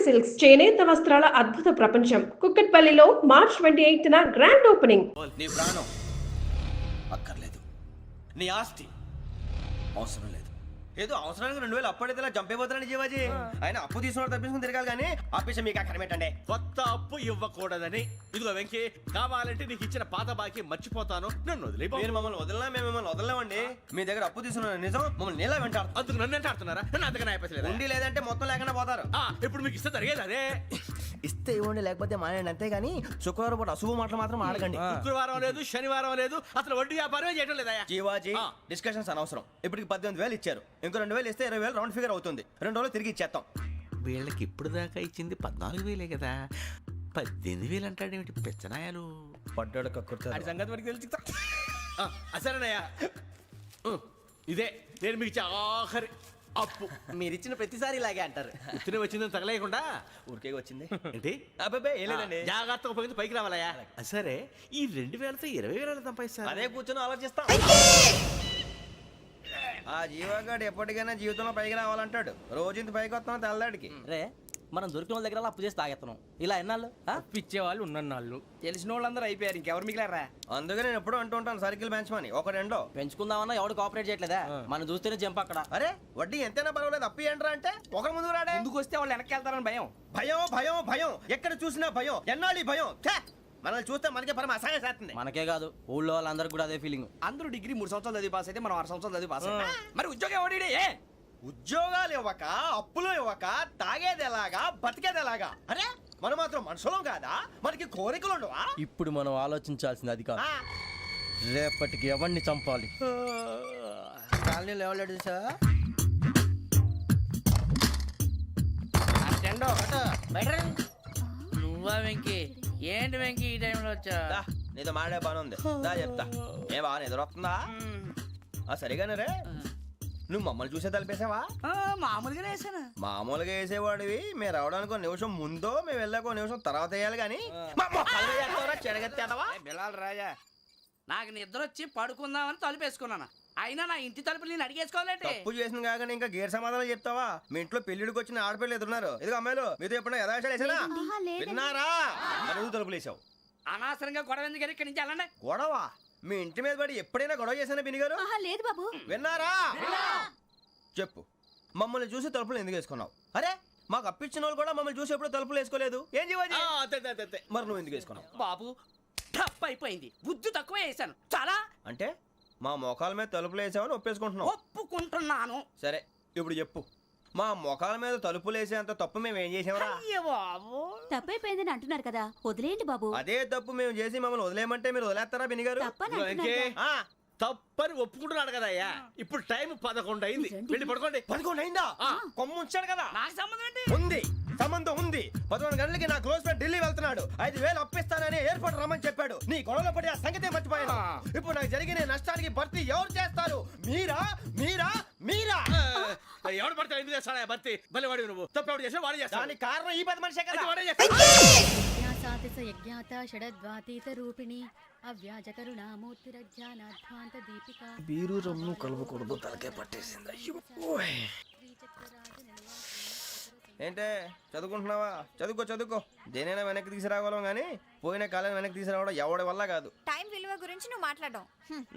Silks చేనేత వస్త్రాల అద్భుత ప్రపంచం. కుక్కట్పల్లిలో మార్చ్ 28న గ్రాండ్ ఓపెనింగ్. నీ ప్రాణం అక్కర్లేదు, నీ ఆస్తి అవసరం లేదు. ఏదో అవసరానికి 2000 అప్పటిలా చంపేపోతారని జీవాజీ. ఆయన అప్పు తీసుకున్న తప్పించుకుని తిరగాలి కానీ ఆపేసి మీకు అక్కడ పెట్టండి. కొత్త అప్పు ఇవ్వకూడదని. ఇదిగో వెంకీ, కావాలంటే నీకు ఇచ్చిన పాత బాకీ మర్చిపోతాను, నన్ను వదిలే. మీరు మమ్మల్ని వదలనా? మేము మిమ్మల్ని వదలలేమండి. మీ దగ్గర అప్పు తీసుకున్న నిజం మమ్మల్ని నీలా వెంటాడు. అందుకు నన్ను ఎంత ఆడుతున్నారా? నన్ను అంతగా నాయపసలేదు. ఉండి లేదంటే మొత్తం లేకుండా పోతారు. ఇప్పుడు మీకు ఇస్తే జరిగేది అదే. ఇస్తే ఇవ్వండి, లేకపోతే మానేయండి, అంతేగాని శుక్రవారం పూట అశుభ మాటలు మాత్రం ఆడకండి. శుక్రవారం లేదు, శనివారం లేదు, అసలు వడ్డీ వ్యాపారమే చేయడం లేదా? జీవాజీ డిస్కషన్స్ అనవసరం. ఇప్పటికి 18,000 ఇచ్చారు, ఇంకో 2,000 ఇస్తే 20,000 రౌండ్ ఫిగర్ అవుతుంది. 2 రోజులు తిరిగి ఇచ్చేస్తాం. వీళ్ళకి ఇప్పుడు దాకా ఇచ్చింది 14,000 కదా, 18,000 అంటాడేమిటి పెచ్చనాయాలు? పడ్డాడు కక్కుర్తాడు. సంగతి వరకు తెలుసు. అసలేనయ్యా, ఇదే నేను మీకు ఇచ్చే ఆఖరి అప్పు. మీరు ఇచ్చిన ప్రతిసారి ఇలాగే అంటారు. ఇతనే వచ్చిందని తగలేయకుండా ఊరికే వచ్చింది ఏంటి? అబ్బాయి ఏం లేదండి. జాగ్రత్తగా ఉపయోగించి పైకి రావాలయ్యా. సరే, ఈ 2,000తో 20,000 సంపాదిస్తారు. అదే కూర్చొని ఆలోచిస్తాం. ఆ జీవగాడు ఎప్పటికైనా జీవితంలో పైకి రావాలంటాడు. రోజు ఇంత పైకి వస్తాం తెల్లడికి. రే, మనం దొరికిన వాళ్ళ దగ్గర అప్పు చేసి తాగెత్తనం. ఇలా ఎన్నాళ్ళు పిచ్చే వాళ్ళు ఉన్నన్నాళ్ళు తెలిసిన వాళ్ళందరూ అయిపోయారు, ఇంకెవరు మిగిలారా? అందుకే నేను ఎప్పుడూ అంటూ ఉంటాను, సర్కిల్ బెంచ్ మని ఒక రెండో పెంచుకుందామన్నా ఎవడు కోఆపరేట్ చేయట్లేదా? మనం చూస్తేనే జంప్ అక్కడ. అరే వడ్డీ ఎంతైనా పర్వాలేదు, అప్పు ఏంట్రా అంటే ఒక ముందు రాడే. ముందుకు వస్తే వాళ్ళు వెనక్కి వెళ్తారని భయం. భయం భయం భయం, ఎక్కడ చూసినా భయం. ఎన్నాళ్ళు భయం? మనల్ని చూస్తే మనకే పరమ అసహాయం చేస్తుంది. మనకే కాదు, ఊళ్ళో వాళ్ళందరికీ కూడా అదే ఫీలింగ్. అందరూ డిగ్రీ 3 సంవత్సరాలు చదివి పాస్ అయితే మనం 6 సంవత్సరాలు చదివి పాస్ అయ్యాం. మరి ఉద్యోగం ఎవడి? ఉద్యోగాలు ఇవ్వక, అప్పులు ఇవ్వక, తాగేది ఎలాగా, బతికేది ఎలాగా? అరే మనం మాత్రం మనుషులం కాదా? మనకి కోరికలు ఉండవా? ఇప్పుడు మనం ఆలోచించాల్సింది అది కాదు, రేపటికి ఎవరిని చంపాలి. కాలనీలో ఎవరు సార్? నువ్వా వెంకీ? ఏంటి వెంకీ ఈ టైంలో వచ్చా? నీతో మాడే పని ఉంది, దా చెప్తా. ఏ బాగా నిద్రొస్తుందా? సరిగానే రే, నువ్వు మమ్మల్ని చూసే తలిపేసావా? మామూలుగానే వేసాను. మామూలుగా వేసేవాడివి. మేము రావడానికి 1 నిమిషం ముందో, మేము వెళ్ళాక 1 నిమిషం తర్వాత వేయాలి కానీ బిలాల్ రాజా, నాకు నిద్ర వచ్చి పడుకుందామని తలుపు వేసుకున్నాను. అయినా నా ఇంటి తలుపులు నేను అడిగేసుకోవాలంటే తప్పు చేసిన కాక ఇంకా గేర్ సమాధానం చెప్తావా? మీ ఇంట్లో పెళ్లిడికి వచ్చిన ఆడపిల్లలు ఎదురున్నారు. ఇదిగో అమ్మాయిలు, మీతో ఎప్పుడైనా యథాశాలు వేసానా? విన్నారా? మరి తలుపులు వేసావు. అనవసరంగా గొడవ ఎందుకు? ఇక్కడి నుంచి వెళ్ళండి. గొడవ? మీ ఇంటి మీద పడి ఎప్పుడైనా గొడవ చేశానా బినిగారు? లేదు బాబు. విన్నారా? చెప్పు, మమ్మల్ని చూసి తలుపులు ఎందుకు వేసుకున్నావు? అరే మాకు అప్పించిన వాళ్ళు కూడా మమ్మల్ని చూసి ఎప్పుడు తలుపులు వేసుకోలేదు. ఏం చేయాలి? మరి నువ్వు ఎందుకు వేసుకున్నావు? బాబు టప్ అయిపోయింది, బుద్ధి తక్కువ వేసాను చాలా. అంటే మా మొఖాల మీద తలుపులు వేసామని ఒప్పేసుకుంటున్నావు? ఒప్పుకుంటున్నాను. సరే ఇప్పుడు చెప్పు, మా మొఖాల మీద తలుపులు వేసేంత తప్పు మేము ఏం చేసామరా? అయ్యో బాబు, తప్పైపోయిందని అంటున్నారు కదా, వదిలేయండి బాబు. అదే తప్పు మేము చేసి మమ్మల్ని వదిలేయమంటే మీరు వదిలేస్తారా బినిగారు? తప్పని ఒప్పుకుంటున్నాడు కదా అయ్యా. ఇప్పుడు టైం 11 అయింది, వెళ్ళి పడుకోండి. 11 అయిందా? కొమ్ము ఉంచాడు కదా. నాకు సంబంధం ఏంటి? ఉంది, సంబంధం ఉంది. 11 గంటలకి నా క్లోజ్ ఫ్రెండ్ ఢిల్లీ వెళ్తున్నాడు. 5,000 అప్పిస్తానని ఎయిర్పోర్ట్ రమ్మని చెప్పాడు. నీ గొడవలో పడి ఆ సంగతే మర్చిపోయాను. ఇప్పుడు నాకు జరిగిన నష్టానికి భర్తీ ఎవరు చేస్తారు? మీరా మీరా మీరా? ఎవడు పడితే ఎందుకు చేస్తాడా భర్తీ? మళ్ళీ వాడి నువ్వు తప్పు ఎవడు చేసా వాడు చేస్తా. దానికి కారణం ఈ 10 మనిషే కదా. వాడే చేస్తా. బీరు రమ్ము కలుపుకూడదు, తలకే పట్టేసింది. ఏంటే చదువుకుంటున్నావా? చదువుకో చదువుకో. దేనైనా వెనక్కి తీసుకురావాలం కానీ పోయిన కాలం వెనక్కి తీసుకురావడం ఎవడి వల్ల కాదు. టైం విలువ గురించి నువ్వు మాట్లాడడం.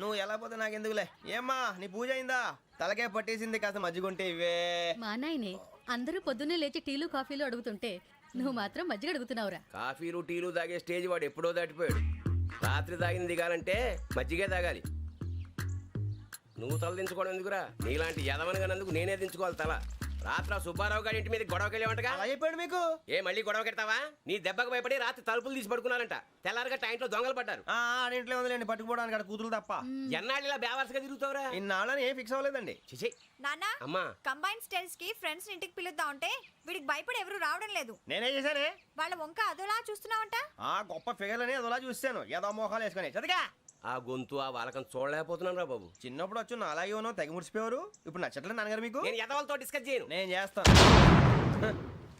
నువ్వు ఎలా పోతే నాకు ఎందుకులే. ఏమ్మా నీ పూజ అయిందా? తలకే పట్టేసింది, కాస్త మజ్జిగుంటే ఇవే. మా నాయనే అందరూ పొద్దున్నే లేచి టీలు కాఫీలు అడుగుతుంటే నువ్వు మాత్రం మజ్జిగ అడుగుతున్నావురా. కాఫీలు టీలు తాగే స్టేజ్ వాడు ఎప్పుడో దాటిపోయాడు. రాత్రి తాగింది దిగాలంటే మజ్జిగే తాగాలి. నువ్వు తల దించుకోవడం ఎందుకురా? నీలాంటి యదవనగానందుకు నేనే దించుకోవాలి తల. రాత్రి సుబ్బారావు గారి ఇంటి మీద గొడవకి వెళ్ళేవంటగా. అయిపోయాడు మీకు. ఏ మళ్ళీ గొడవ కెడతావా? నీ దెబ్బకు భయపడి రాత్రి తలుపులు తీసి పడుకున్నారంట. తెల్లారగా టైంట్లో దొంగలు పడ్డారు. ఆడింట్లో ఉందిలేండి, పట్టుకుపోవడానికి అక్కడ కూతురు తప్ప. ఎన్నాళ్ళు ఇలా బేవర్స్గా తిరుగుతావురా? ఇన్నాళ్ళని ఏం ఫిక్స్ అవ్వలేదండి. చిచి నాన్న, అమ్మా, కంబైన్ స్టైల్స్ కి ఫ్రెండ్స్ ఇంటికి పిలుద్దాం అంటే వీడికి భయపడి ఎవరు రావడం లేదు. నేనే చేశానే. వాళ్ళ వంక అదోలా చూస్తున్నావంట. గొప్ప ఫిగర్ అని అదోలా చూస్తాను. ఏదో మోహాలు వేసుకొని చదిగా. ఆ గొంతు ఆ వాలకం చూడలేకపోతున్నాను రా బాబు. చిన్నప్పుడు వచ్చి నా అలాగే ఉన్నావు, తెగ ముడిచిపోయారు. ఇప్పుడు నచ్చట్లేదు నాన్నగారు మీకు? నేను యదవలతో డిస్కస్ చేయను. నేను చేస్తాను.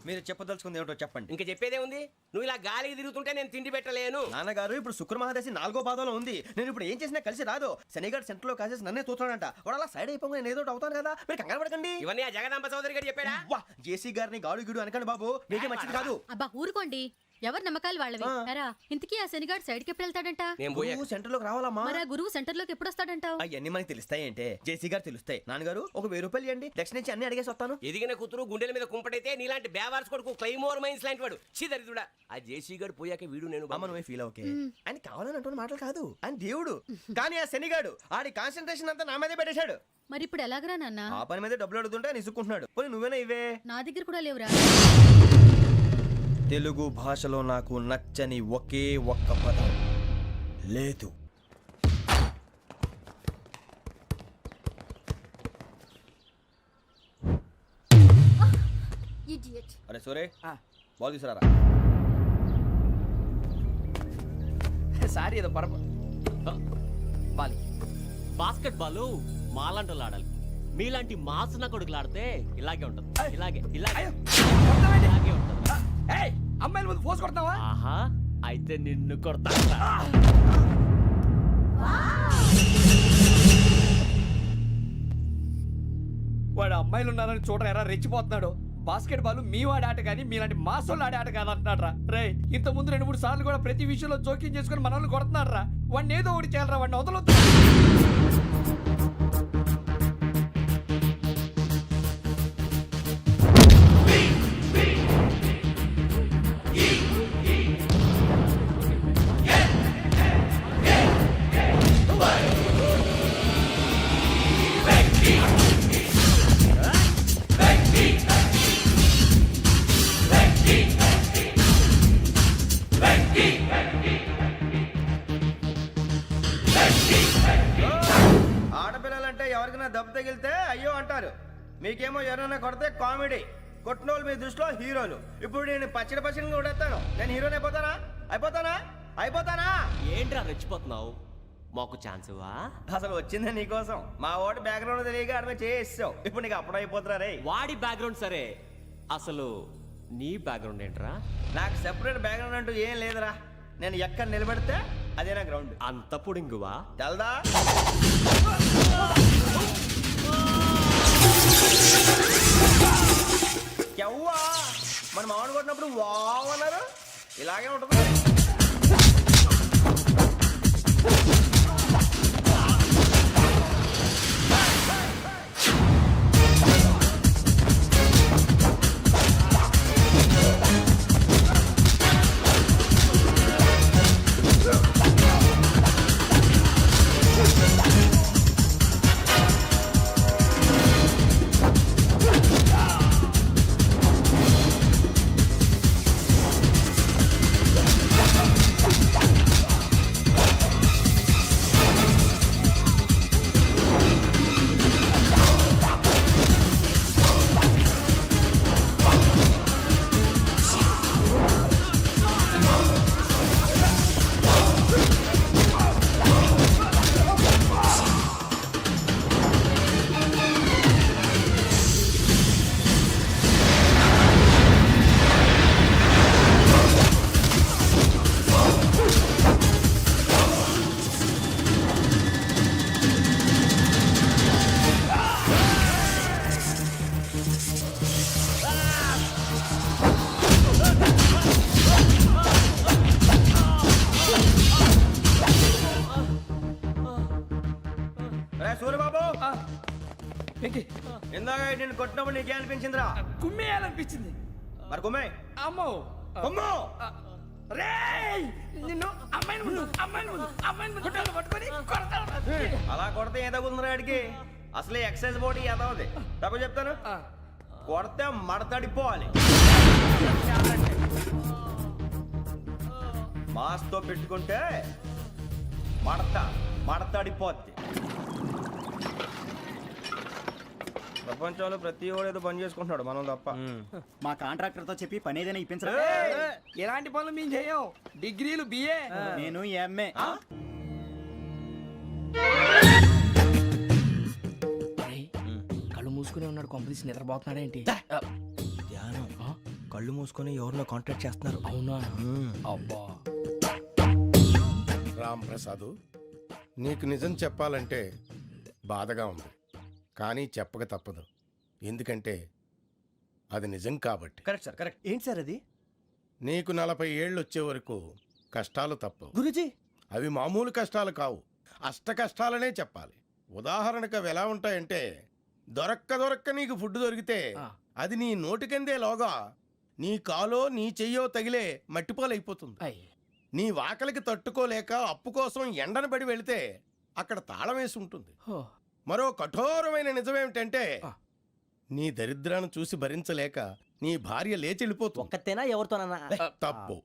మీరు చెప్పదలుచుకుంది ఏమిటో చెప్పండి. ఇంకా చెప్పేదే ఉంది. నువ్వు ఇలా గాలికి తిరుగుతుంటే నేను తిండి పెట్టలేను. నాన్నగారు ఇప్పుడు శుక్ర మహాదశి 4వ పాదంలో ఉంది. నేను ఇప్పుడు ఏం చేసినా కలిసి రాదు. శనిగారు సెంటర్ లో కాసేసి నన్నే చూస్తాడంట. వాడు అలా సైడ్ అయిపోయి నేను ఏదో ఒకటి అవుతాను కదా, మీరు కంగారు పడకండి. ఇవన్నీ ఆ జగదాంబ చౌదరి గారు చెప్పాడా? వా జేసీ గారిని గాడు గిడు అనకండి బాబు, మీకే మంచిది కాదు. అబ్బా ఊరుకోండి, ఎవరి నమ్మకాలు వాళ్ళవి. ఎరా ఇంతకీ ఆ శనిగాడు సైడ్కి ఎప్పుడు వెళ్తాడంట? నేను పోయా. నువ్వు సెంటర్ లోకి రావాలమ్మా. మరి ఆ గురువు సెంటర్ లోకి ఎప్పుడు వస్తాడంటావు? అవన్నీ మనకి తెలుస్తాయి అంటే జేసీ గారు తెలుస్తాయి. నాన్నగారు ఒక 1000 రూపాయలు ఇవ్వండి, దక్షిణ నుంచి అన్ని అడిగేసి వస్తాను. ఎదిగిన కూతురు గుండెల మీద కుంపటైతే నీలాంటి బేవార్స్ కొడుకు క్లైమోర్ మైన్స్ లాంటి వాడు దరిద్రుడా. ఆ జేసీ గారు పోయాక వీడు నేను అమ్మ నువ్వే ఫీల్ ఓకే. ఆయన కావాలని అంటున్న మాటలు కాదు, ఆయన దేవుడు. కానీ ఆ శనిగాడు ఆడి కాన్సన్ట్రేషన్ అంతా నా మీదే పెట్టేశాడు. మరి ఇప్పుడు ఎలాగరా నాన్న? ఆ పని మీద డబ్బులు అడుగుతుంటే నిసుకుంటున్నాడు. పోనీ నువ్వేనా ఇవే? నా దగ్గర కూడా లేవురా. తెలుగు భాషలో నాకు నచ్చని ఒకే ఒక్క పదం లేదు. అరే సోరే బాల్ తీసుకురారా. సారీ ఏదో బాలి బాస్కెట్ బాల్ మాలాంటి ఆడాలి. మీలాంటి మాసన కొడుకులు ఆడితే ఇలాగే ఉంటది. ఇలాగే ఇలాగే ఇలాగే ఉంటది. అమ్మాయిల ముందు ఫోర్స్ కొడతావా? ఆహా, అయితే నిన్ను కొడతా. వాడు అమ్మాయిలు ఉన్నారని చూడరా ఎరా రెచ్చిపోతున్నాడు. బాస్కెట్ బాల్ మీ వాడి ఆట కానీ మీలాంటి మాసోళ్ళు ఆడే ఆట కాదు అంటున్నాడు రా. రే ఇంత ముందు 2-3 సార్లు కూడా ప్రతి విషయంలో జోక్యం చేసుకుని మన వాళ్ళు కొడుతున్నాడు రా. వాడిని ఏదో ఒకటి చేయాలరా, వాడిని వదలొద్దు. ఆడపిల్లలంటే ఎవరికైనా దెబ్బ తగిలితే అయ్యో అంటారు, మీకేమో ఎవరైనా కొడితే కామెడీ. కొట్టిన వాళ్ళు మీ దృష్టిలో హీరోలు. ఇప్పుడు నేను పచ్చడిగా కొడేస్తాను, నేను హీరోని అయిపోతానా? ఏంట్రా రెచ్చిపోతున్నావు? మాకు ఛాన్స్ ఇవ్వా? అసలు వచ్చిందే నీకోసం. మా ఓటు బ్యాక్గ్రౌండ్ తెలియక ఆడమే చేసావు. ఇప్పుడు నీకు అప్పుడు అయిపోతున్నా రే. వాడి బ్యాక్గ్రౌండ్ సరే, అసలు నీ బ్యాక్గ్రౌండ్ ఏంట్రా? నాకు సెపరేట్ బ్యాక్గ్రౌండ్ అంటూ ఏం లేదురా. నేను ఎక్కడ నిలబడితే అదే నా గ్రౌండ్. అంత పుడింగువా? తెల్దా? ఎవ్వా మన మామిడి కొట్టినప్పుడు వావ్ అన్నారు, ఇలాగే ఉంటుంది. సూర్యబాబు ఇందాక నేను కొట్టినప్పుడు నీకే అనిపించిందిరా? కుమ్మేయాలనిపించింది. మరి కుమ్మే. అమ్మో కుమ్ము. రేయ్ నిన్ను అమ్మాయిని పట్టుకొని కొడతాను. అలా కొడితే ఏ తగులుందిరా ఆడికి? అసలే ఎక్సైజ్ బాడీ ఏదవుది. తప్పు చెప్తాను, కొడితే మడతడిపోవాలి. మాస్తో పెట్టుకుంటే మడతడిపోద్ది. ప్రపంచంలో ప్రతి వాడు ఏదో పని చేసుకుంటున్నాడు, మనం తప్ప. మా కాంట్రాక్టర్ తో చెప్పి పని ఏదైనా ఇప్పించరా? ఎలాంటి పనులు మేము చేయం. డిగ్రీలు బిఏ, నేను ఎంఏ. కళ్ళు మూసుకునే ఉన్నాడు, కొంపదీసి నిద్రపోతున్నాడేంటి? కళ్ళు మూసుకొని ఎవరినో కాంటాక్ట్ చేస్తున్నారు. అవునా? అబ్బా. రామ్ ప్రసాద్, నీకు నిజం చెప్పాలంటే బాధగా ఉంది, కానీ చెప్పక తప్పదు. ఎందుకంటే అది నిజం కాబట్టి. Correct sir, correct. ఏంటి సార్ అది? నీకు 40 ఏళ్ళు వచ్చే వరకు కష్టాలు తప్పవు. గురూజీ, అవి మామూలు కష్టాలు కావు, అష్ట కష్టాలనే చెప్పాలి. ఉదాహరణకు అవి ఎలా ఉంటాయంటే, దొరక్క నీకు ఫుడ్ దొరికితే అది నీ నోటికందే లోగా నీ కాలో నీ చెయ్యో తగిలే మట్టిపాలైపోతుంది. నీ వాకలికి తట్టుకోలేక అప్పు కోసం ఎండను పడి వెళితే అక్కడ తాళం వేసి ఉంటుంది. మరో కఠోరమైన నిజమేమిటంటే, నీ దరిద్రాన్ని చూసి భరించలేక నీ భార్య లేచి వెళ్ళిపోతుంది. ఒక్కతేనా ఎవరితోనన్నా? తప్పు.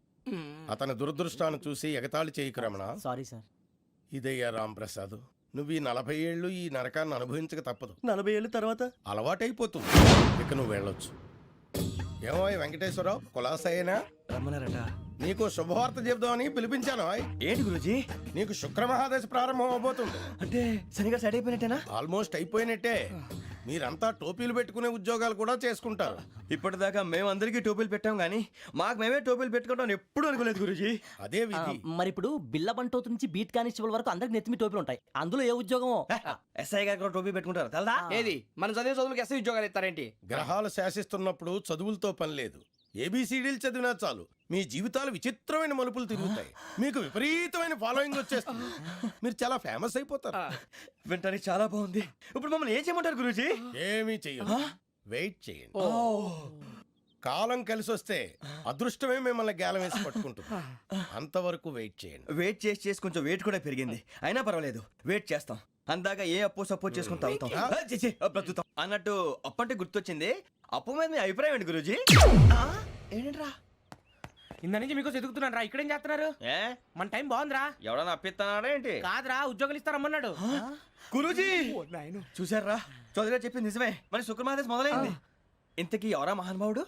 అతని దురదృష్టాన్ని చూసి ఎగతాళి చేయకు రమణ. Sorry sir. ఇదయ్యా రాంప్రసాద్, నువ్వు ఈ 40 ఏళ్ళు ఈ నరకాన్ని అనుభవించక తప్పదు. 40 ఏళ్ళ తర్వాత అలవాటైపోతుంది. ఇక నువ్వు వెళ్ళొచ్చు. ఏమో వెంకటేశ్వరరావు, కులాసైనా రమ్మన్నారట. నీకు శుభవార్త చెబుదామని పిలిపించాను. ఏంటి గురూజీ? నీకు శుక్రమహాదశ ప్రారంభం అవబోతుంది. అంటే సరిగా సెట్ అయిపోయినట్టేనా? ఆల్మోస్ట్ అయిపోయినట్టే. మీరంతా టోపీలు పెట్టుకునే ఉద్యోగాలు కూడా చేసుకుంటారు. ఇప్పటిదాకా మేమందరికీ టోపీలు పెట్టాం కానీ మాకు మేమే టోపీలు పెట్టుకుంటాం ఎప్పుడు అనుకోలేదు గురూజీ. అదే విధి. మరి ఇప్పుడు బిల్ల బంటోతు నుంచి బీట్ కానిస్టేబుల్ వరకు అందరికి నెత్తిమి టోపీలు ఉంటాయి. అందులో ఏ ఉద్యోగమో? ఎస్ఐ గారు కూడా టోపీ పెట్టుకుంటారు తెలదా? ఏది మన చదివే చదువులకు ఎస్ఐ ఉద్యోగాలు ఇస్తారేంటి? గ్రహాలు శాసిస్తున్నప్పుడు చదువులతో పని లేదు. ఏబిసిడీలు చదివినా చాలు మీ జీవితాలు విచిత్రమైన మలుపులు తిరుగుతాయి. మీకు విపరీతమైన ఫాలోయింగ్ వచ్చేస్తుంది. మీరు చాలా ఫేమస్ అయిపోతారు. వింటానికి చాలా బాగుంది. ఇప్పుడు మమ్మల్ని ఏం చేయమంటారు గురూజీ? ఏమీ చెయ్యదు, వెయిట్ చేయండి. కాలం కలిసి వస్తే అదృష్టమే మిమ్మల్ని గేలం వేసి పట్టుకుంటుంది. అంతవరకు వెయిట్ చేయండి. వెయిట్ చేసి కొంచెం వెయిట్ కూడా పెరిగింది. అయినా పర్వాలేదు, వెయిట్ చేస్తాం. అందాక ఏ అప్పు సపోర్ట్ చేసుకుని తాగుతాం. బ్రతుకుతాం అన్నట్టు అప్పు అంటే గుర్తొచ్చింది. అప్పు మీద మీ అభిప్రాయం ఏంటి గురూజీ? ఏంటరా ఇంత నుంచి మీకు ఎదుగుతున్నాను రా. ఇక్కడేం చేస్తున్నారు? మన టైం బాగుందిరా. ఎవడన్నా అప్పిస్తున్నాడా ఏంటి? కాదురా, ఉద్యోగాలు ఇస్తారమ్మన్నాడు. గురూజీ చూసారా, చౌదరిగా చెప్పింది నిజమే. మరి శుక్రమాదేశ్ మొదలైంది. ఇంతకీ ఎవరా మహానుభావుడు?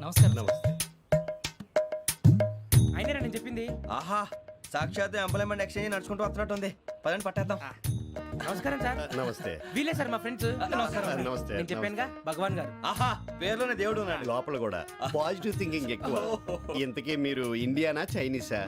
నమస్కారం. అయినా నేను చెప్పింది. ఆహా, సాక్షాత్ ఎంప్లాయ్మెంట్ ఎక్స్చేంజ్ నడుచుకుంటూ వస్తున్నట్టు ఉంది. పదండి పట్టేద్దాం. నమస్కారం సార్. నమస్తే. వీలే సార్ మా ఫ్రెండ్స్. నమస్తే. నేను చెప్పానుగా, భగవాన్ గారు. ఆహా, పేరులోనే దేవుడు ఉన్నాడు. లోపల కూడా పాజిటివ్ థింకింగ్ ఎక్కువ. ఇంతకీ మీరు ఇండియానా చైనీసా?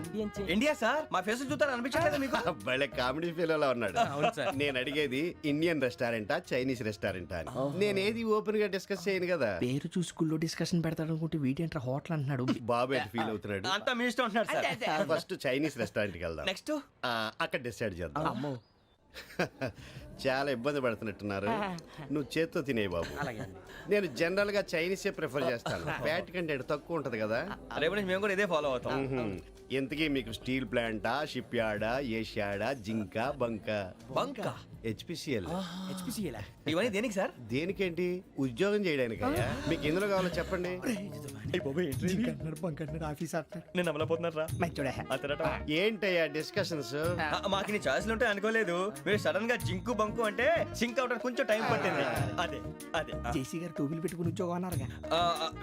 India sir. మా ఫేస్ చూస్తారు అనిపించలేదు మీకు? భలే కామెడీ ఫీల్ ఉన్నాడు. అవును సార్. నేను అడిగేది ఇండియన్ రెస్టారెంటా చైనీస్ రెస్టారెంటా అని. నేనేది ఓపెన్ గా డిస్కస్ చేయను కదా. పేరు చూసుకుల్లో డిస్కషన్ పెడతాడు అనుకుంటే వీటేంట్రా హోటల్ అంటున్నాడు. బాబు ఎట్ ఫీల్ అవుతున్నాడు. అంతా మీ ఇష్టం ఉంటున్నాడు సార్. ఫస్ట్ చైనీస్ రెస్టారెంట్ కి వెళ్దాం. నెక్స్ట్ అక్కడ డిసైడ్ చేద్దాం. చాలా ఇబ్బంది పడుతున్నట్టున్నారు. నువ్వు చేత్తో తినే బాబు. నేను జనరల్ గా చైనీసే ప్రిఫర్ చేస్తాను. ఫ్యాట్ కంటెంట్ తక్కువ ఉంటది కదా. రేపు నుంచి మేము కూడా ఇదే ఫాలో అవుతాం. ఎంతకీ మీకు స్టీల్ ప్లాంటా, షిప్ యార్డా, ఏషియాడా, జింక, బంకా? బంకా, హెచ్పిసిఎల్. ఇవన్నీ దేనికి సార్? దేనికేంటి? ఉద్యోగం చేయడానికి. మీకు ఎందులో కావాలో చెప్పండి. నేను అమలపోతున్నారా? ఏంటయ్యా డిస్కషన్స్? మాకు నీ ఛాయిస్లు ఉంటాయి అనుకోలేదు. మీరు సడన్ గా జింకు బంకు అంటే సింక్ అవడానికి కొంచెం టైం పట్టింది. అదే అదే జేసీ గారు టోపీలు పెట్టుకుని ఉద్యోగం అన్నారుగా.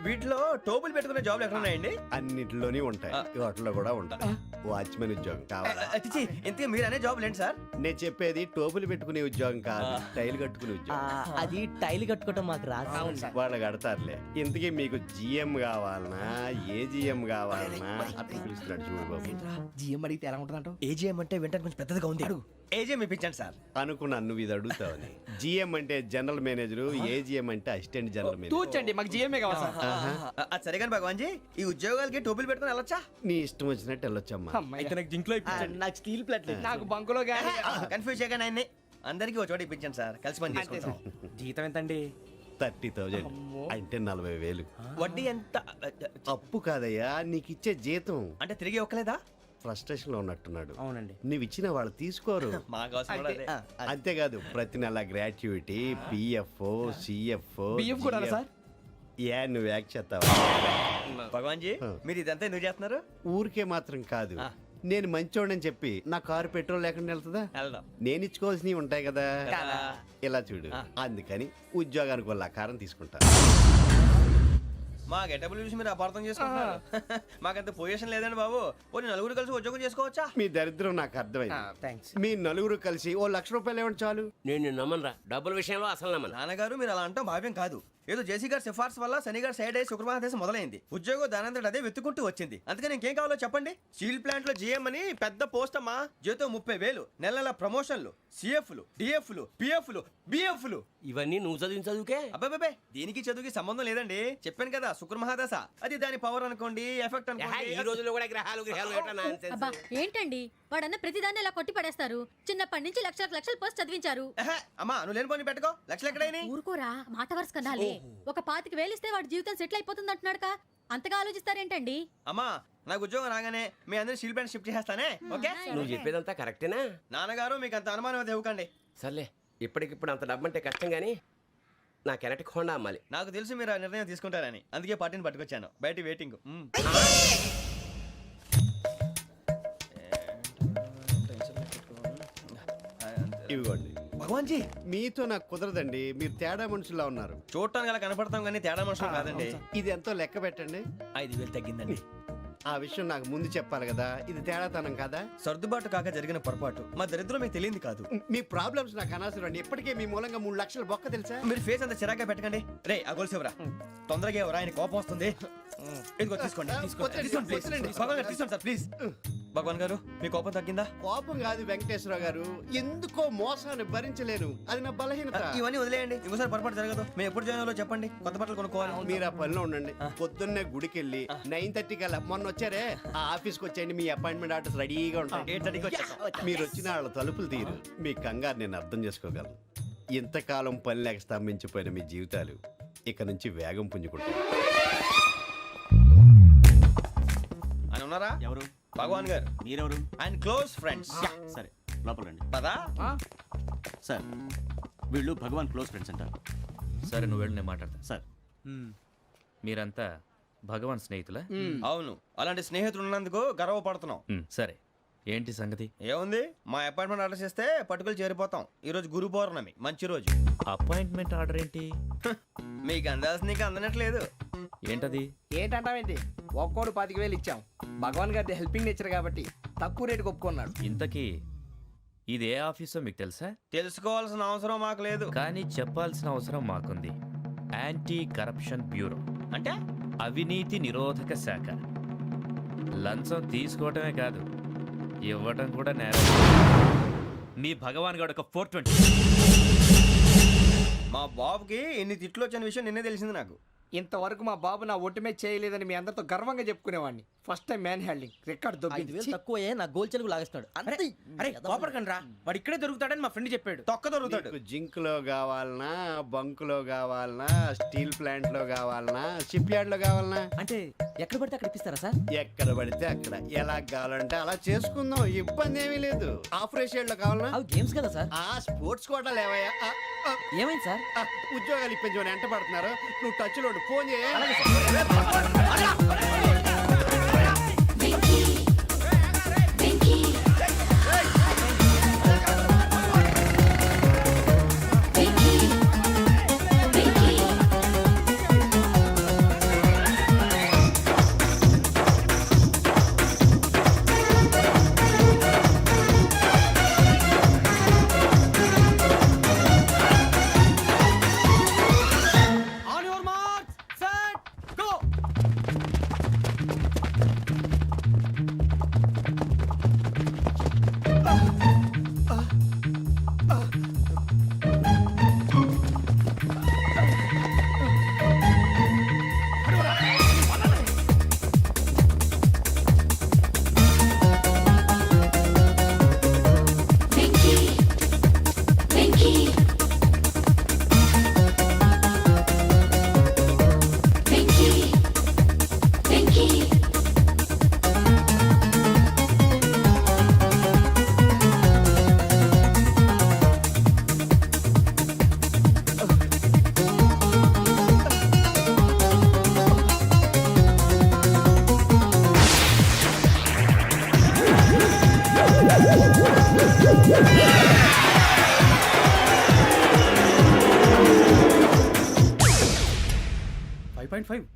వీటిలో టోపులు పెట్టుకునే జాబ్లు ఎక్కడ ఉన్నాయండి? అన్నిటిలోనే ఉంటాయి, వాటిలో కూడా ఉంటాయి. వాచ్మెన్ ఉద్యోగం కావాలా? ఇంతకీ మీరు అనే జాబ్ ఏంటి సార్? నేను చెప్పేది టోపులు పెట్టుకునే ఉద్యోగం కాదు, టైల్ కట్టుకునే ఉద్యోగం. అది టైల్ కట్టుకోవటం మాకు రాదు. వాళ్ళు కడతారులే. ఇంతకీ మీకు జిఎం కావాలనా, ఏ జిఎం కావాలనా? అట్లా పిలుస్తున్నాడు చూడు బాబు. జిఎం అడిగితే ఎలా ఉంటుందంట? ఏజీఎం అంటే వెంటనే కొంచెం పెద్దదిగా ఉంది. ఏజీఎం ఇప్పించండి సార్. అనుకున్నాను నువ్వు ఇది అడుగుతావని. జిఎం అంటే జనరల్ మేనేజర్, ఏజిఎం అంటే అసిస్టెంట్ జనరల్ మేనేజర్. తూచండి, మాకు జిఎంఏ కావాలి సార్. అది సరే కానీ భగవాన్ జీ, ఈ ఉద్యోగాలకి టోపులు పెట్టుకుని వెళ్ళొచ్చా? నీ ఇష్టం వచ్చినట్టు వెళ్ళొచ్చమ్మా. నాకు స్టీల్ ప్లేట్ నాకు బంకులో గానీ కన్ఫ్యూజ్ చేయగానే ఆయన్ని అందరికీ ఒక చోట ఇప్పించండి సార్, కలిసి పని చేసుకుంటాం. జీతం ఎంతండి? 30,000 అంటే 40,000. వడ్డీ ఎంత? అప్పు కాదయ్యా, నీకు ఇచ్చే జీతం. అంటే తిరిగి ఒక్కలేదా? ఫ్రస్ట్రేషన్ లో ఉన్నట్టున్నాడు. అవునండి. నువ్వు ఇచ్చిన వాళ్ళు తీసుకోరు. మాకు అవసరం కూడా అదే. అంతేకాదు ప్రతి నెల గ్రాట్యుటీ, పిఎఫ్, సిఎఫ్. బియ్యం కూడా సార్? ఏ నువ్వు యాక్ట్ చేస్తావా? భగవాన్ జీ, మీరు ఇదంతా ఎందుకు చేస్తున్నారు? ఊరికే మాత్రం కాదు, నేను మంచోడని చెప్పి నా కారు పెట్రోల్ లేకుండా వెళ్తుందా? వెళ్దాం. నేను ఇచ్చుకోవాల్సినవి ఉంటాయి కదా. ఇలా చూడు, అందుకని ఉద్యోగానికి వాళ్ళ ఆకారం తీసుకుంటా. మా గెటబుల్ చూసి మీరు అపార్థం చేసుకుంటున్నారు. మాకంత పొజిషన్ లేదండి బాబు. పోనీ నలుగురు కలిసి ఉద్యోగం చేసుకోవచ్చా? మీ దరిద్రం నాకు అర్థమైంది. మీ నలుగురు కలిసి ఓ 1,00,000 రూపాయలు ఇవ్వండి చాలు. నేను నమ్మనరా, డబ్బుల విషయంలో అసలు నమ్మను. నాన్నగారు మీరు అలా అంటాం భావ్యం కాదు. ఏదో జేసీ గారి సిఫార్సు వల్ల శని గారు సైడ్ అయ్యి శుక్రమహాదేశం మొదలైంది. ఉద్యోగం దానంతటి అదే వెతుకుంటూ వచ్చింది. అందుకని ఇంకేం కావాలో చెప్పండి. స్టీల్ ప్లాంట్ లో జీఎం అని పెద్ద పోస్ట్ అమ్మా. జీతం 30,000, నెల నెల ప్రమోషన్లు, సిఎఫ్లు, డిఎఫ్లు, పిఎఫ్లు, బిఎఫ్లు. ఇవన్నీ నువ్వు చదివిన చదువుకే. అబ్బాబే దీనికి చదువుకి సంబంధం లేదండి. చెప్పాను కదా శుక్రమహాదశ. అది దాని పవర్ అనుకోండి, ఎఫెక్ట్ ఈ అనుకోండి. రోజుల్లో కూడా గ్రహాలు ఏటా nonsense? అబ్బా ఏంటండి వాడన్న ప్రతిదాన్ని ఇలా కొట్టి పడేస్తారు. చిన్నప్పటి నుంచి లక్షల పోస్ట్ చదివించారు. అమ్మా నువ్వు లేని పోనీ పెట్టుకో. లక్షలు ఎక్కడైనా ఊరుకోరా మాట వరుస కదాలే. ఒక 25,000 ఇస్తే వాడి జీవితం సెటిల్ అయిపోతుంది అంటున్నాడుగా. అంతగా ఆలోచిస్తారేంటండి? అమ్మా నాకు ఉద్యోగం రాగానే మీ అందరూ స్టీల్ ప్లాంట్ షిఫ్ట్ చేస్తానే. ఓకే నువ్వు చెప్పేదంతా కరెక్టేనా? నాన్నగారు మీకు అంత అనుమానం అయితే ఇవ్వకండి. సర్లే, ఇప్పటికిప్పుడు అంత డబ్బు అంటే కష్టం కానీ నా కెనటిక్ హోండా అమ్మాలి. నాకు తెలుసు మీరు ఆ నిర్ణయం తీసుకుంటారని, అందుకే పార్టీని పట్టుకొచ్చాను. బయట వెయిటింగ్. ఇవ్వండి. భగవాన్ జీ మీతో నాకు కుదరదండి, మీరు తేడా మనుషులా ఉన్నారు. చూడటానికి అలా కనపడతాం కానీ తేడా మనుషులు కాదండి. ఇది ఎంతో లెక్క పెట్టండి. 5,000 తగ్గిందండి. ఆ విషయం నాకు ముందు చెప్పాలి కదా, ఇది తేడాతనం కదా. సర్దుబాటు కాక జరిగిన పొరపాటు. మా దరిద్రం మీకు తెలియదు కాదు. మీ ప్రాబ్లమ్స్ నాకు అనవసరం అండి. ఇప్పటికే మీ మూలంగా 3 లక్షల బొక్క తెలుసా. మీరు ఫేస్ అంత చిరాగ్గా పెట్టకండి. రే ఆ గొలుసేవరా తొందరగా ఎవరా, ఆయన కోపం వస్తుంది. ఇదిగో తీసుకోండి. తీసుకోండి please. భగవాన్ గారు తీసుకోండి సార్ ప్లీజ్. భగవాన్ గారు మీ కోపం తగ్గిందా? కోపం కాదు వెంకటేశ్వరరావు గారు, ఎందుకో మోసాన్ని భరించలేను. అది నా బలహీనత. ఇవన్నీ వదిలేయండి, ఇంకోసారి పొరపాటు జరగదు. మేము ఎప్పుడు జాయిన్ అవ్వాలో చెప్పండి, కొత్త బట్టలు కొనుక్కోవాలి. మీరు ఆ పనిలో ఉండండి. పొద్దున్నే గుడికి వెళ్ళి 9:30 కల్లా, మొన్న వచ్చారే ఆ ఆఫీస్కి వచ్చేయండి. మీ అపాయింట్మెంట్ ఆర్డర్స్ రెడీగా ఉంటాయి. 8:30కి వచ్చేస్తాం. మీరు వచ్చిన వాళ్ళ తలుపులు తీరు. మీ కంగారు నేను అర్థం చేసుకోగలను. ఇంతకాలం పని లేక స్తంభించిపోయిన మీ జీవితాలు ఇక నుంచి వేగం పుంజుకుంటాయి. ఆయన ఉన్నారా? ఎవరు? భగవాన్ గారు. మీరెవరు? ఆయన క్లోజ్ ఫ్రెండ్స్. సరే లోపల రండి. పదా సార్ వీళ్ళు భగవాన్ క్లోజ్ ఫ్రెండ్స్ అంటారు. సరే నువ్వు వెళ్ళి నేను మాట్లాడతా. సార్ మీరంతా భగవాన్ స్నేహితులా? అవును, అలాంటి స్నేహితులు ఉన్నందుకు గర్వపడుతున్నాం. సరే ఏంటి సంగతి? ఏముంది, మా అపాయింట్మెంట్ ఆర్డర్ చేస్తే పట్టుకులు చేరిపోతాం. ఈ రోజు గురు పౌర్ణమి, మంచి రోజు. అపాయింట్మెంట్ ఆర్డర్ ఏంటి? మీకు అందాల్సిన నీకు అందనట్లేదు. ఏంటది? ఏంటంటావేంటి? ఒక్కోడు 25,000 ఇచ్చాం. భగవాన్ గారి హెల్పింగ్ నేచర్ కాబట్టి తక్కువ రేటుకి ఒప్పుకున్నాడు. ఇంతకీ ఇది ఏ ఆఫీసో మీకు తెలుసా? తెలుసుకోవాల్సిన అవసరం మాకు లేదు, కానీ చెప్పాల్సిన అవసరం మాకుంది. యాంటీ కరప్షన్ బ్యూరో అంటే అవినీతి నిరోధక శాఖ. లంచం తీసుకోవటమే కాదు, ఇవ్వటం కూడా నేరం. మీ భగవాన్ గారు ఒక 420. మా బాబుకి ఎన్ని తిట్లు వచ్చిన విషయం నిన్నే తెలిసింది నాకు. ఇంతవరకు మా బాబు నా ఒట్టుమే చేయలేదని మీ అందరితో గర్వంగా చెప్పుకునేవాడిని. First time man handing record దొబ్బింది. తక్కువ నా గోల్ చెలుగు లాగేస్తున్నాడు. అరే కోపడకండి రా, వాడు ఇక్కడే దొరుకుతాడని మా ఫ్రెండ్ చెప్పాడు. తొక్క దొరుకుతాడు. జింక్ లో కావాలనా, బంక్ లో కావాలనా, స్టీల్ ప్లాంట్ లో కావాలనా, షిప్ యార్డ్ లో కావాలనా? అంటే ఎక్కడ పడితే అక్కడ ఇప్పిస్తారా సార్? ఎక్కడ పడితే అక్కడ, ఎలా కావాలంటే అలా చేసుకుందాం, ఇబ్బంది ఏమీ లేదు. ఆపరేషన్ లో కావాలనా? అవి గేమ్స్ కదా సార్. ఆ స్పోర్ట్స్ కోటా లేవయ్యా. ఏమైంది సార్? ఉద్యోగాలు ఇప్పించమని ఎంట పడుతున్నారు. నువ్వు టచ్ లో ఫోన్ చేయ.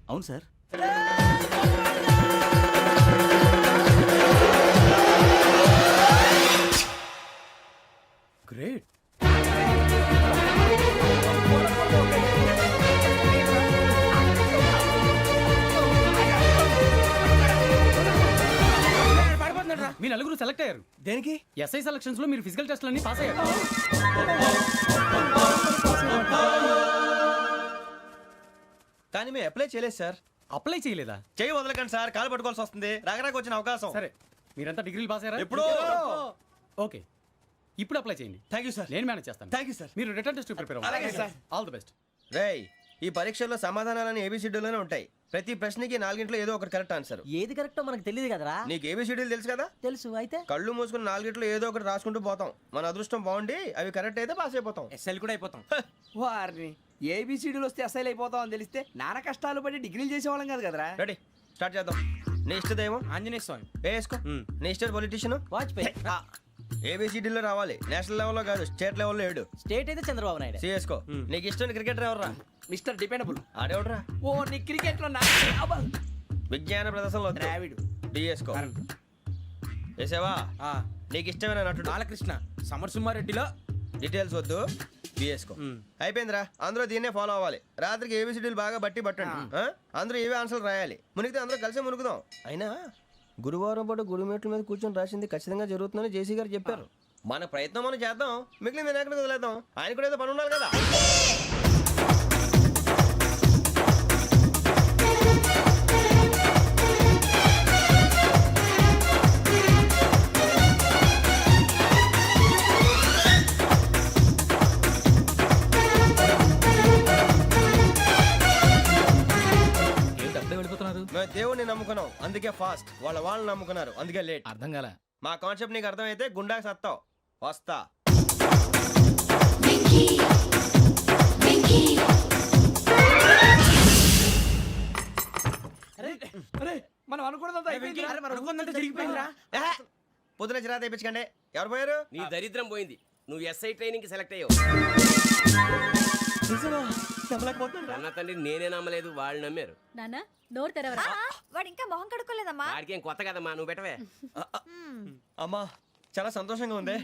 అవును సార్. గ్రేట్. నలుగురు సెలెక్ట్ అయ్యారు. దేనికి? ఎస్ఐ సెలక్షన్స్ లో మీరు ఫిజికల్ టెస్ట్ అన్ని పాస్ అయ్యారు. కానీ మేము అప్లై చేయలేదు సార్. అప్లై చేయలేదా? చేయి వదలకండి సార్, కాలు పట్టుకోవాల్సి వస్తుంది. రాగరాకు వచ్చిన అవకాశం. సరే, మీరంతా డిగ్రీలు పాస్ అయ్యారా? ఎప్పుడో. ఓకే, ఇప్పుడు అప్లై చేయండి. Thank you sir. నేను మేనేజ్ చేస్తాను. Thank you sir. మీరు రిటర్న్ టెస్ట్ ప్రిపేర్ అలాగే అవ్వండి. సార్. All the best. రేయ్, ఈ పరీక్షల్లో సమాధానాలని ఏబిసిడ్యూల్లోనే ఉంటాయి. ప్రతి ప్రశ్నకి 4 ఏదో ఒకటి కరెక్ట్ ఆన్సర్. ఏది కరెక్టో మనకు తెలియదు కదరా. నీకు ఏబిసిడ్యూల్ తెలుసు కదా? తెలుసు. అయితే కళ్ళు మూసుకుని 4 ఏదో ఒకటి రాసుకుంటూ పోతాం. మన అదృష్టం బాగుండి అవి కరెక్ట్ అయితే పాస్ అయిపోతాం. ఎస్ఎల్ కూడా అయిపోతాం. వారిని ఏబిసిడీలు వస్తే ఎస్ఐలు అయిపోతాం అని తెలిస్తే నాన్న కష్టాలు పడి డిగ్రీలు చేసేవాళ్ళం కాదు కదరా. రెడీ, స్టార్ట్ చేద్దాం. నీ ఇష్టదేమో ఆంజనేయ స్వామి. వేసుకో. నీ ఇష్ట పొలిటీషియన్ వాజ్పేయి. ఏబిసిడీలో రావాలి. నేషనల్ లెవెల్లో కాదు, స్టేట్ లెవెల్లో 7. స్టేట్ అయితే చంద్రబాబు నాయుడు. సిఎస్కో. నీకు ఇష్టం క్రికెటర్ ఎవర్రా? Mister dependable. ఆడేవడరా? ఓ నీ క్రికెట్ లో విజ్ఞాన ప్రదర్శనలో ద్రావిడు. డిఎస్కో. వేసావా? నీకు ఇష్టమైన నటుడు? బాలకృష్ణ. సమర్ సుమారెడ్డిలో డీటెయిల్స్ వద్దు, బిఎస్కో. అయిపోయిందిరా. అందరూ దీన్నే ఫాలో అవ్వాలి. రాత్రికి ఏబిసిడీలు బాగా బట్టి పట్టండి. అందరూ ఏవే ఆన్సర్లు రాయాలి. మునిగితే అందరూ కలిసి మునుగుదాం. అయినా గురువారం పాటు గురుమేట్ల మీద కూర్చొని రాసింది ఖచ్చితంగా జరుగుతుందని జేసీ గారు చెప్పారు. మన ప్రయత్నం మనం చేద్దాం, మిగిలింది నేను ఎక్కడికి వదిలేద్దాం. ఆయన కూడా ఏదో పని ఉండాలి కదా. మేము దేవుడిని నమ్ముకున్నాం, అందుకే ఫాస్ట్. వాళ్ళని నమ్ముకున్నారు, అందుకే లేట్. అర్థం కాల. మా కాన్సెప్ట్ నీకు అర్థమైతే గుండా సత్తావు. వస్తా. మనం అనుకున్నదంతా జరిగిపోయిందిరా. పొద్దున చిరా తెప్పించకండి. ఎవరు పోయారు? నీ దరిద్రం పోయింది. నువ్వు ఎస్ఐ ట్రైనింగ్ సెలెక్ట్ అయ్యావు. అన్న తండ్రి నేనే నమ్మలేదు, వాళ్ళు నమ్మారు. నాన్న నోరు తెరవరా. వాడు ఇంకా మొహం కడుక్కోలేదమ్మా. వాడికి ఏం కొత్త కదమ్మా, నువ్వు పెట్టవే. అమ్మా, చాలా సంతోషంగా ఉంది.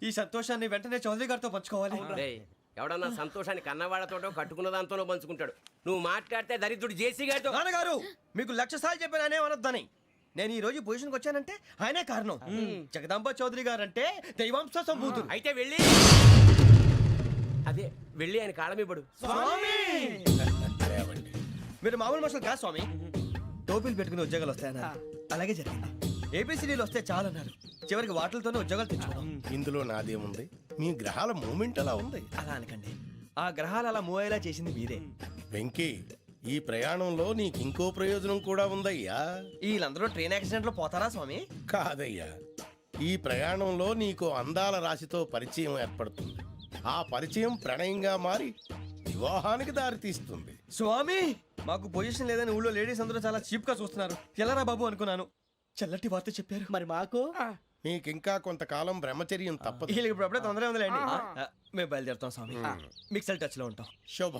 ఈ సంతోషాన్ని వెంటనే చౌదరి గారితో పంచుకోవాలి. రేయ్, ఎవడన్నా సంతోషాన్ని కన్నవాళ్లతోటో కట్టుకున్న దాంతోనో పంచుకుంటాడు. నువ్వు మాట్లాడితే దరిద్రుడు జేసీ గారితో. నాన్నగారు, మీకు 1,00,000 సార్లు చెప్పాననే అనొద్దని. నేను ఈ రోజు పొజిషన్కి వచ్చానంటే ఆయనే కారణం. జగదాంబ చౌదరి గారు అంటే దైవాంశ సంభూతుడు. అయితే వెళ్ళి అదే వెళ్ళి ఆయన కాళ్ళమివ్వడు. మీరు మామూలు మనుషులు కాదు స్వామి. టోపీలు పెట్టుకుని ఉద్యోగాలు వస్తాయన్నారు, అలాగే జరిగింది. ఏబిసిడీలు వస్తే చాలన్నారు, చివరికి వాటిలతోనే ఉద్యోగాలు తెచ్చుకున్నాం. ఇందులో నాదేముంది? మీ గ్రహాల మూమెంట్ అలా ఉంది. అలా అనకండి, ఆ గ్రహాలు అలా మూవ్ అయ్యేలా చేసింది మీరే. వెంకీ, ఈ ప్రయాణంలో నీకు ఇంకో ప్రయోజనం కూడా ఉందయ్యా. వీళ్ళందరూ ట్రైన్ యాక్సిడెంట్ లో పోతారా స్వామి? కాదయ్యా, ఈ ప్రయాణంలో నీకు అందాల రాశితో పరిచయం ఏర్పడుతుంది. ఆ పరిచయం ప్రణయంగా మారి వివాహానికి దారితీస్తుంది. స్వామి, మాకు పొజిషన్ లేదని ఊళ్ళో లేడీస్ అందరూ చాలా చీప్ గా చూస్తున్నారు. ఎలారా బాబు అనుకున్నాను. చల్లటి వార్త చెప్పారు. మరి మాకు నీకింకా కొంతకాలం బ్రహ్మచర్యం తప్పదు. వీళ్ళకి ఇప్పుడు అప్పుడే తొందరగా ఉందిలేండి. మేము బయలుదేరుతాం స్వామి. మిక్సల్ టచ్ లో ఉంటాం. శుభ